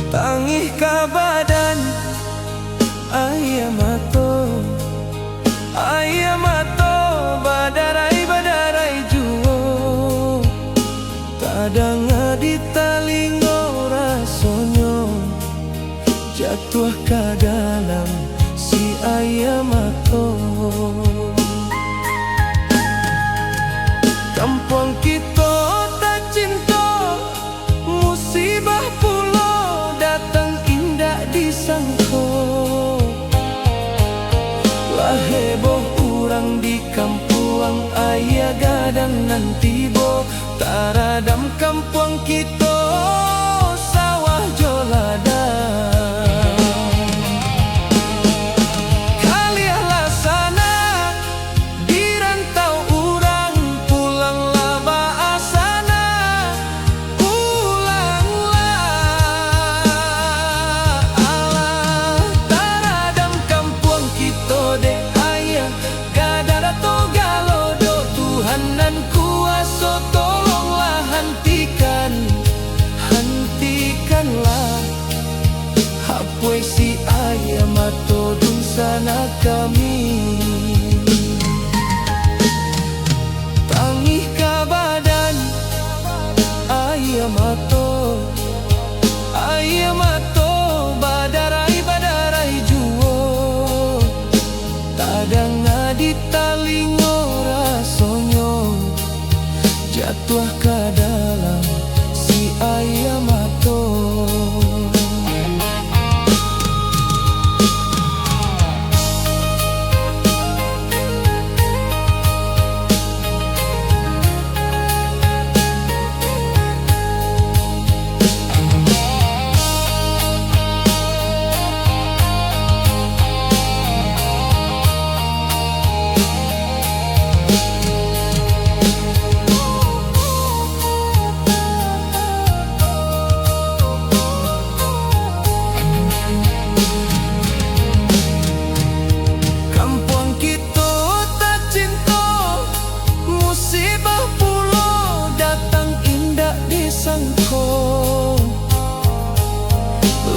Tangih ka badan ayam mato badarai juo kadang di talingo rasonyo jatuh ke dalam si ayam mato. Kampung kita tak cinta musibah pula datang indah disangko. Lah heboh orang di kampung ayah gadang nanti bo taradam kampung kita sawah jolada. Kaliahlah sana di rantau orang pulanglah baasana pulanglah Allah taradam kampung kita dek ayah gadara to galodo Tuhan nan kuasa tolonglah hentikanlah hapoi si ayah mato dun sana kami. Tangih ka badan ayah mato badarai juo kadang di talingo rasonyo jatuh ke dalam si ayam mato.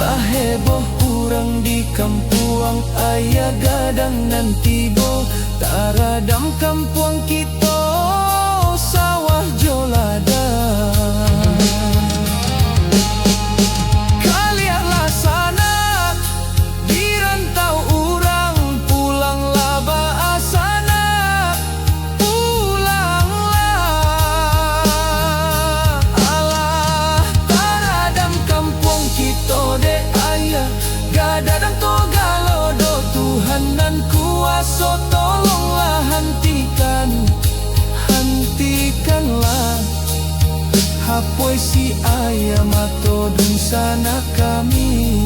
Lah heboh orang di kampung ayah gadang nanti bo taradam kampung kita sawah jolada. Kaliahlah sana di rantau orang pulanglah baasana pulanglah Allah taradam kampung kita dek ayah gadang to galodo Tuhan nan kuasa tolonglah hentikanlah hapoi si ayah mato dun sana kami.